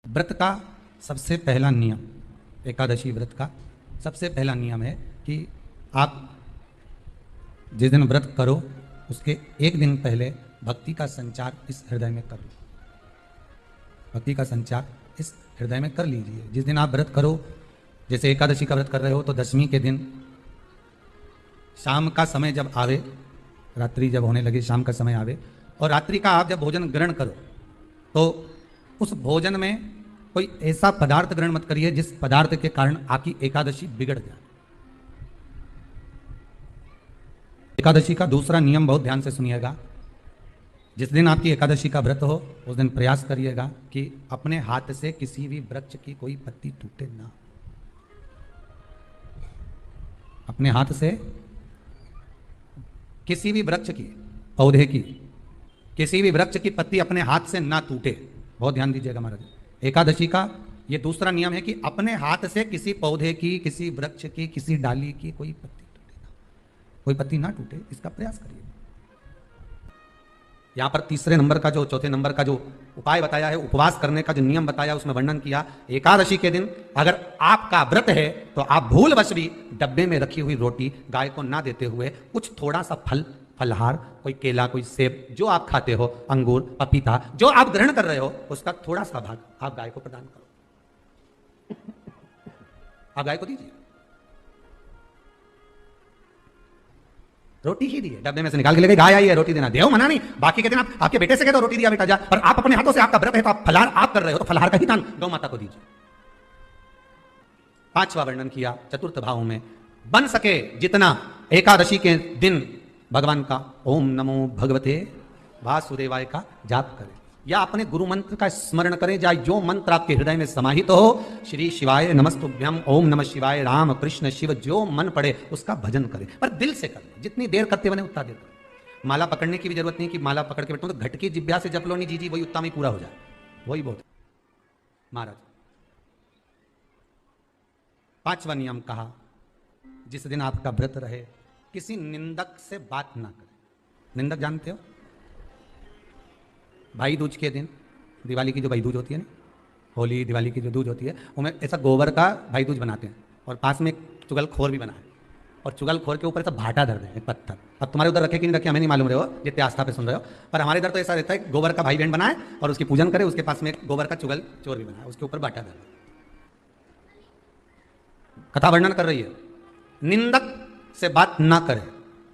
व्रत का सबसे पहला नियम, एकादशी व्रत का सबसे पहला नियम है कि आप जिस दिन व्रत करो उसके एक दिन पहले भक्ति का संचार इस हृदय में कर लो। भक्ति का संचार इस हृदय में कर लीजिए। जिस दिन आप व्रत करो, जैसे एकादशी का व्रत कर रहे हो तो दशमी के दिन शाम का समय जब आवे, रात्रि जब होने लगे, शाम का समय आवे और रात्रि का आप जब भोजन ग्रहण करो तो उस भोजन में कोई ऐसा पदार्थ ग्रहण मत करिए जिस पदार्थ के कारण आपकी एकादशी बिगड़ जाए। एकादशी का दूसरा नियम बहुत ध्यान से सुनिएगा। जिस दिन आपकी एकादशी का व्रत हो उस दिन प्रयास करिएगा कि अपने हाथ से किसी भी वृक्ष की कोई पत्ती टूटे ना। अपने हाथ से किसी भी वृक्ष की, पौधे की, किसी भी वृक्ष की पत्ती अपने हाथ से ना टूटे। बहुत ध्यान दीजिएगा महाराज। एकादशी का यह दूसरा नियम है कि अपने हाथ से किसी पौधे की, किसी वृक्ष की, किसी डाली की कोई पत्ती टूटे ना, कोई पत्ती ना टूटे, इसका प्रयास करिए। यहां पर तीसरे नंबर का जो, चौथे नंबर का जो उपाय बताया है, उपवास करने का जो नियम बताया, उसमें वर्णन किया एकादशी के दिन अगर आपका व्रत है तो आप भूलवश भी डब्बे में रखी हुई रोटी गाय को ना देते हुए कुछ थोड़ा सा फलहार, कोई केला, कोई सेब, जो आप खाते हो, अंगूर, पपीता, जो आप ग्रहण कर रहे हो उसका थोड़ा सा भाग आप गाय को प्रदान करो। आप गाय को दीजिए। रोटी ही दिए, डब्बे में से निकाल के लेके गाय आई है रोटी देना, देव मना नहीं। बाकी के दिन आप आपके बेटे से कहते हो रोटी दिया बेटा जा, पर आप अपने हाथों से, आपका व्रत है तो आप फलहार आप कर रहे हो तो फलहार का ही दान गौ माता को दीजिए। पांचवा वर्णन किया चतुर्थ भाव में, बन सके जितना एकादशी के दिन भगवान का ओम नमो भगवते वासुदेवाय का जाप करें या अपने गुरु मंत्र का स्मरण करें, या जो मंत्र आपके हृदय में समाहित हो, श्री शिवाय नमस्तुभ्यम, ओम नमः शिवाय, राम कृष्ण शिव, जो मन पड़े उसका भजन करें, पर दिल से करें। जितनी देर करते बने उतना देर करें। माला पकड़ने की भी जरूरत नहीं कि माला पकड़ के बैठो, तो घट की जिब्या से जप लो नहीं जी वही उतना में पूरा हो जाए, वही बहुत। महाराज पांचवा नियम कहा, जिस दिन आपका व्रत रहे किसी निंदक से बात ना करें। निंदक जानते हो? भाई दूज के दिन, दिवाली की जो भाई दूज होती है ना, होली दिवाली की जो दूज होती है, उनमें ऐसा गोबर का भाई दूज बनाते हैं और पास में एक चुगलखोर भी बना है और चुगलखोर के ऊपर ऐसा भाटा धर दें, एक पत्थर। अब तुम्हारे उधर रखे कि नहीं रखे हमें नहीं मालूम रहे हो, जितने आस्था पे सुन रहे हो, पर हमारे इधर तो ऐसा रहता है गोबर का भाई बहन बनाए और उसकी पूजन करे, उसके पास में एक गोबर का चुगल चोर भी बनाए, उसके ऊपर भाटा धर। कथा वर्णन कर रही है, निंदक से बात ना करें।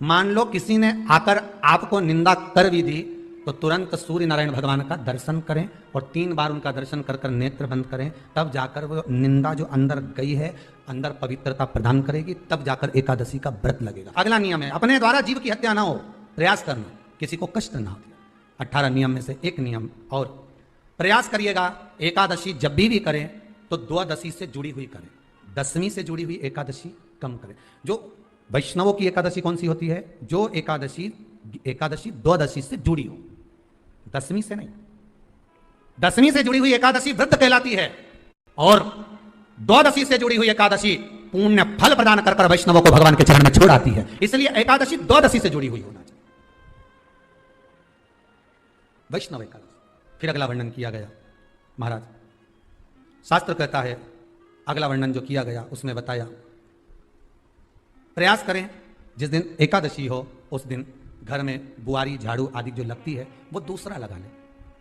मान लो किसी ने आकर आपको निंदा कर भी दी तो तुरंत सूर्य नारायण भगवान का दर्शन करें और 3 बार उनका दर्शन कर कर नेत्र बंद करें, तब जाकर वो निंदा जो अंदर गई है, अंदर पवित्रता प्रदान करेगी, तब जाकर एकादशी का व्रत लगेगा। अगला नियम है, अपने द्वारा जीव की हत्या ना हो, प्रयास करना, किसी को कष्ट ना हो। 18 नियम में से एक नियम और, प्रयास करिएगा एकादशी जब भी करें तो द्वादशी से जुड़ी हुई करें, दशमी से जुड़ी हुई एकादशी कम करें। जो वैष्णवों की एकादशी कौन सी होती है? जो एकादशी द्वादशी से जुड़ी हो, दशमी से नहीं। दशमी से जुड़ी हुई एकादशी व्रत कहलाती है और द्वादशी से जुड़ी हुई एकादशी पुण्य फल प्रदान कर कर वैष्णवों को भगवान के चरण में छोड़ आती है। इसलिए एकादशी द्वादशी से जुड़ी हुई होना चाहिए, वैष्णव एकादशी। फिर अगला वर्णन किया गया महाराज, शास्त्र कहता है, अगला वर्णन जो किया गया उसमें बताया, प्रयास करें जिस दिन एकादशी हो उस दिन घर में बुआरी, झाड़ू आदि जो लगती है वो दूसरा लगा लें।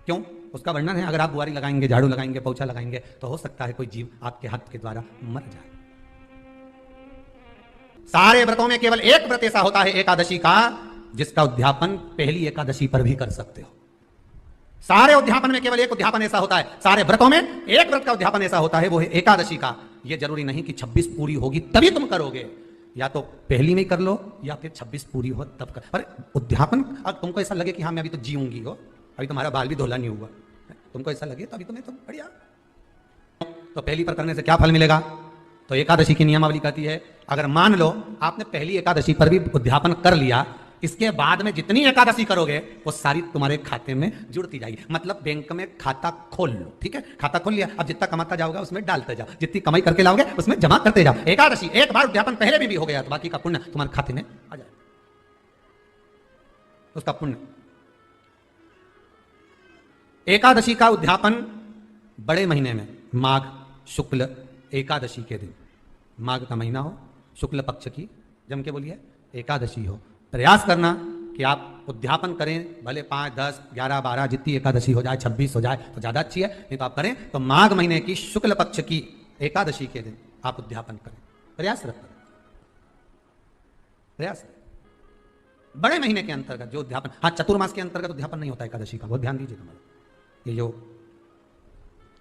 क्यों? उसका वर्णन है, अगर आप बुआरी लगाएंगे, झाड़ू लगाएंगे, पोछा लगाएंगे तो हो सकता है कोई जीव आपके हाथ के द्वारा मर जाए। सारे व्रतों में केवल एक व्रत ऐसा होता है एकादशी का जिसका उद्यापन पहली एकादशी पर भी कर सकते हो। सारे उद्यापन में केवल एक उद्यापन ऐसा होता है, सारे व्रतों में एक व्रत का उद्यापन ऐसा होता है, वो है एकादशी का। यह जरूरी नहीं कि 26 पूरी होगी तभी तुम करोगे, या तो पहली में कर लो या फिर 26 पूरी हो तब कर। पर उद्यापन, अब तुमको ऐसा लगे कि हाँ मैं अभी तो जीऊंगी हो, अभी तुम्हारा बाल भी धोला नहीं हुआ, तुमको ऐसा लगे तो अभी तुम्हें तो बढ़िया, तो पहली पर करने से क्या फल मिलेगा? तो एकादशी की नियमावली कहती है, अगर मान लो आपने पहली एकादशी पर भी उद्यापन कर लिया, इसके बाद में जितनी एकादशी करोगे वो सारी तुम्हारे खाते में जुड़ती जाएगी। मतलब बैंक में खाता खोल लो, ठीक है? खाता खोल लिया, अब जितना कमाता जाओगे उसमें डालते जाओ, जितनी कमाई करके लाओगे उसमें जमा करते जाओ। एकादशी एक बार उद्यापन पहले भी हो गया तो बाकी का पुण्य तुम्हारे खाते में आ जाए, उसका पुण्य। एकादशी का उद्यापन बड़े महीने में माघ शुक्ल एकादशी के दिन, माघ का महीना हो, शुक्ल पक्ष की, जम के बोलिए, एकादशी हो, प्रयास करना कि आप उद्यापन करें, भले 5, 10, 11, 12 जितनी एकादशी हो जाए, 26 हो जाए तो ज़्यादा अच्छी है, नहीं तो आप करें तो माघ महीने की शुक्ल पक्ष की एकादशी के दिन आप उद्यापन करें, प्रयासरत करें, प्रयास। बड़े महीने के अंतर्गत जो उद्यापन, हाँ चतुर्मास के अंतर्गत उद्यापन नहीं होता एकादशी का, बहुत ध्यान दीजिए तुम्हारा। ये जो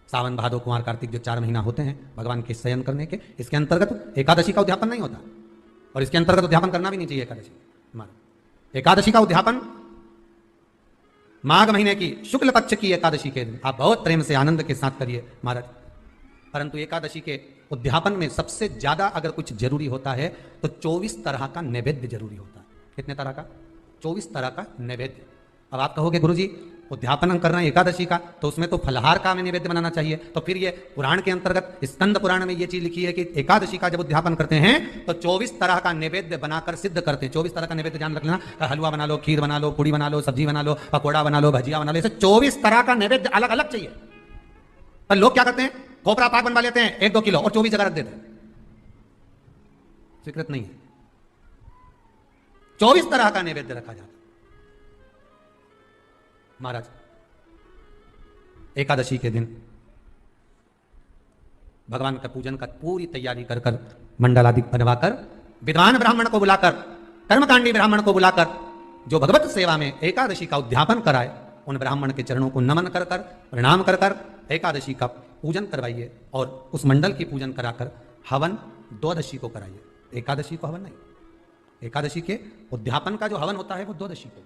सावन भादो कुमार कार्तिक जो 4 महीना होते हैं भगवान के शयन करने के, इसके अंतर्गत एकादशी का उद्यापन नहीं होता, और इसके अंतर्गत उद्यापन करना भी नहीं चाहिए एकादशी। एकादशी का उद्यापन माघ महीने की शुक्ल पक्ष की एकादशी के दिन आप बहुत प्रेम से आनंद के साथ करिए महाराज। परंतु एकादशी के उद्यापन में सबसे ज्यादा अगर कुछ जरूरी होता है तो 24 तरह का नैवेद्य जरूरी होता है। कितने तरह का? 24 तरह का नैवेद्य। अब आप कहोगे गुरुजी उद्यापन कर रहे हैं एकादशी का, तो उसमें तो फलहार का हमें नैवेद्य बनाना चाहिए, तो फिर ये पुराण के अंतर्गत स्कंद पुराण में ये चीज लिखी है कि एकादशी का जब उद्यापन करते हैं तो 24 तरह का नैवेद्य बनाकर सिद्ध करते हैं। 24 तरह का नैवेद्य जान रख लेना, हलवा बना लो, खीर बना लो, पूड़ी बना लो, सब्जी बना लो, पकौड़ा बना लो, भजिया बना लो, ऐसे 24 तरह का नैवेद्य अलग अलग चाहिए। पर लोग क्या करते हैं, खोपरा पाक बनवा लेते हैं 1-2 किलो और 24 जगह रख देते हैं। स्वीकृत नहीं है। 24 तरह का नैवेद्य रखा जाता है। महाराज एकादशी के दिन भगवान का पूजन का पूरी तैयारी कर कर, मंडल आदि बनवाकर, विद्वान ब्राह्मण को बुलाकर, कर्मकांडी ब्राह्मण को बुलाकर, जो भगवत सेवा में एकादशी का उद्यापन कराए, उन ब्राह्मण के चरणों को नमन कर कर, प्रणाम कर कर एकादशी का पूजन करवाइए, और उस मंडल की पूजन कराकर हवन द्वादशी को कराइए। एकादशी को हवन नहीं, एकादशी के उद्यापन का जो हवन होता है वो द्वादशी को।